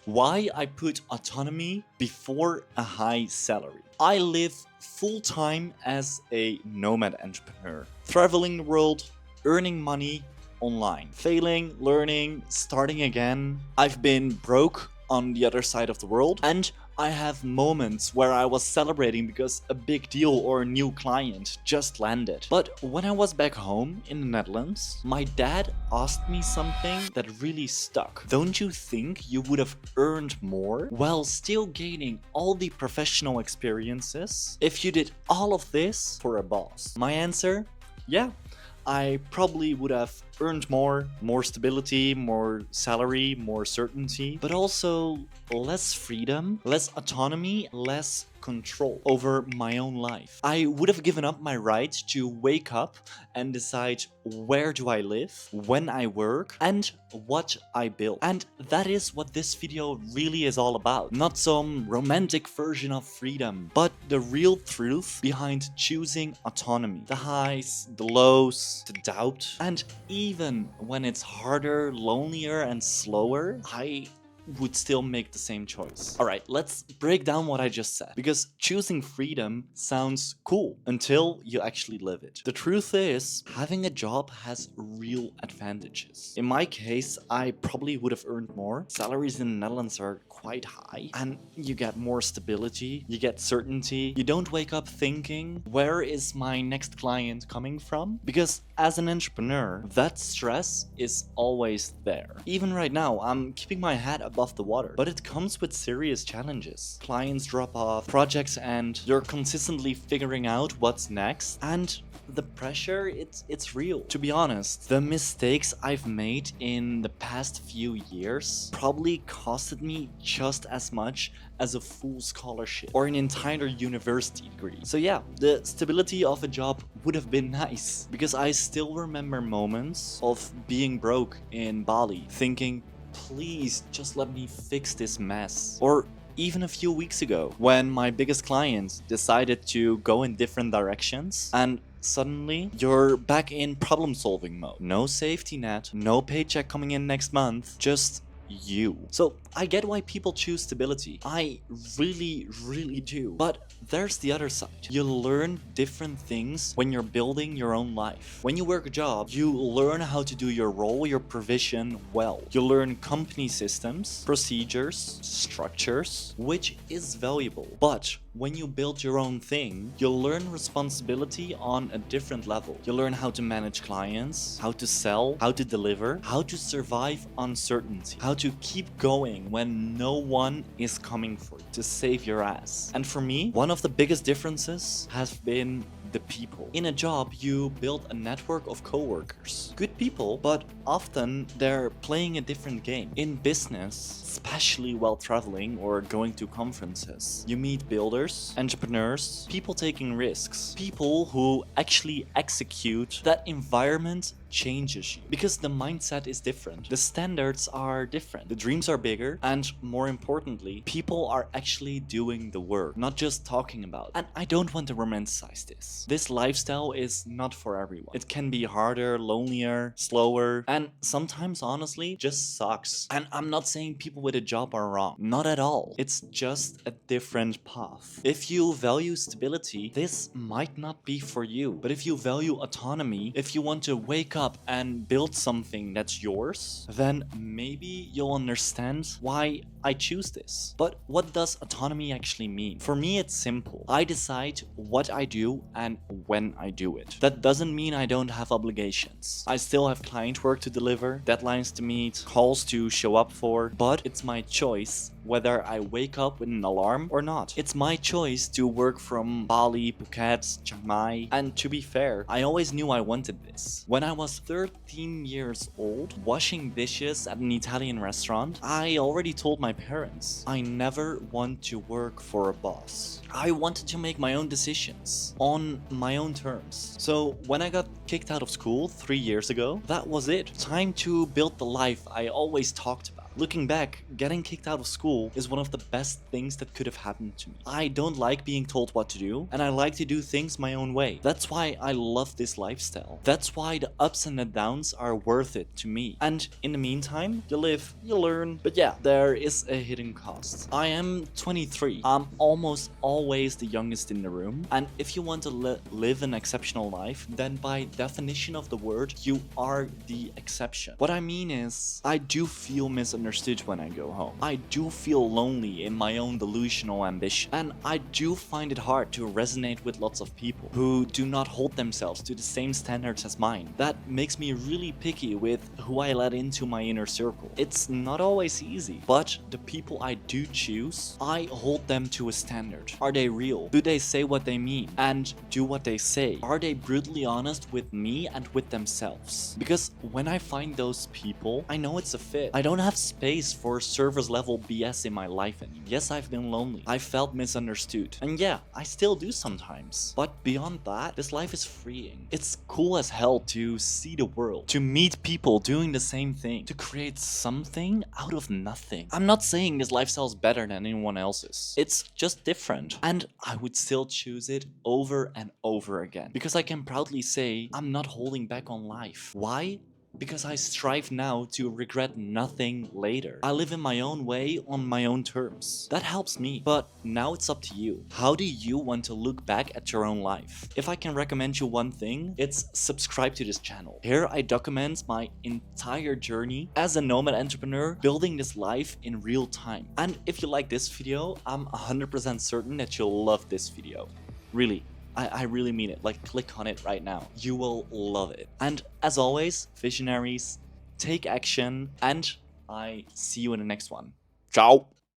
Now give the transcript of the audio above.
Why I put autonomy before a high salary. I live full-time as a nomad entrepreneur, traveling the world, earning money online, failing, learning, starting again. I've been broke on the other side of the world, and I have moments where I was celebrating because a big deal or a new client just landed. But when I was back home in the Netherlands, my dad asked me something that really stuck. Don't you think you would have earned more while still gaining all the professional experiences if you did all of this for a boss? My answer? Yeah. I probably would have earned more stability, more salary, more certainty, but also less freedom, less autonomy, less control over my own life. I would have given up my right to wake up and decide where do I live, when I work, and what I build. And that is what this video really is all about. Not some romantic version of freedom, but the real truth behind choosing autonomy. The highs, the lows, the doubt, and even when it's harder, lonelier, and slower, I would still make the same choice. Alright, let's break down what I just said, because choosing freedom sounds cool until you actually live it. The truth is, having a job has real advantages. In my case, I probably would have earned more. Salaries in the Netherlands are quite high, and you get more stability, you get certainty. You don't wake up thinking, where is my next client coming from? Because as an entrepreneur, that stress is always there. Even right now, I'm keeping my head above the water, but it comes with serious challenges. Clients drop off, projects end, you're consistently figuring out what's next, and the pressure, it's real. To be honest, the mistakes I've made in the past few years probably costed me just as much as a full scholarship or an entire university degree. So yeah, the stability of a job would have been nice, because I still remember moments of being broke in Bali, thinking, please just let me fix this mess. Or even a few weeks ago, when my biggest client decided to go in different directions, and suddenly you're back in problem-solving mode. No safety net, no paycheck coming in next month, just you. So I get why people choose stability. I really do. But there's the other side. You learn different things when you're building your own life. When you work a job, you learn how to do your role, your provision well. You learn company systems, procedures, structures, which is valuable. But when you build your own thing, you'll learn responsibility on a different level. You learn how to manage clients, how to sell, how to deliver, how to survive uncertainty, how to keep going when no one is coming for you to save your ass. And for me, one of the biggest differences has been the people. In a job, you build a network of coworkers. Good people, but often they're playing a different game. In business, especially while traveling or going to conferences, you meet builders, entrepreneurs, people taking risks, people who actually execute. That environment changes you because the mindset is different. The standards are different. The dreams are bigger, and more importantly, people are actually doing the work, not just talking about it. And I don't want to romanticize this. This lifestyle is not for everyone. It can be harder, lonelier, slower, and sometimes honestly just sucks. And I'm not saying people with a job are wrong. Not at all. It's just a different path. If you value stability, this might not be for you. But if you value autonomy, if you want to wake up and build something that's yours, then maybe you'll understand why I choose this. But what does autonomy actually mean? For me, it's simple. I decide what I do and when I do it. That doesn't mean I don't have obligations. I still have client work to deliver, deadlines to meet, calls to show up for, but it's my choice whether I wake up with an alarm or not. It's my choice to work from Bali, Phuket, Chiang Mai, and to be fair, I always knew I wanted this. When I was 13 years old, washing dishes at an Italian restaurant, I already told my parents, I never want to work for a boss. I wanted to make my own decisions on my own terms. So when I got kicked out of school 3 years ago, that was it. Time to build the life I always talked about. Looking back, getting kicked out of school is one of the best things that could have happened to me. I don't like being told what to do, and I like to do things my own way. That's why I love this lifestyle. That's why the ups and the downs are worth it to me. And in the meantime, you live, you learn. But yeah, there is a hidden cost. I am 23. I'm almost always the youngest in the room. And if you want to live an exceptional life, then by definition of the word, you are the exception. What I mean is, I do feel misunderstood when I go home. I do feel lonely in my own delusional ambition. And I do find it hard to resonate with lots of people who do not hold themselves to the same standards as mine. That makes me really picky with who I let into my inner circle. It's not always easy, but the people I do choose, I hold them to a standard. Are they real? Do they say what they mean and do what they say? Are they brutally honest with me and with themselves? Because when I find those people, I know it's a fit. I don't have space for service level BS in my life anymore. Yes, I've been lonely. I felt misunderstood. And yeah, I still do sometimes. But beyond that, this life is freeing. It's cool as hell to see the world, to meet people doing the same thing, to create something out of nothing. I'm not saying this lifestyle is better than anyone else's. It's just different. And I would still choose it over and over again. Because I can proudly say I'm not holding back on life. Why? Because I strive now to regret nothing later. I live in my own way on my own terms. That helps me. But now it's up to you. How do you want to look back at your own life? If I can recommend you one thing, it's subscribe to this channel. Here I document my entire journey as a nomad entrepreneur, building this life in real time. And if you like this video, I'm 100% certain that you'll love this video. Really. I really mean it. Like, click on it right now. You will love it. And as always, visionaries, take action, and I see you in the next one. Ciao!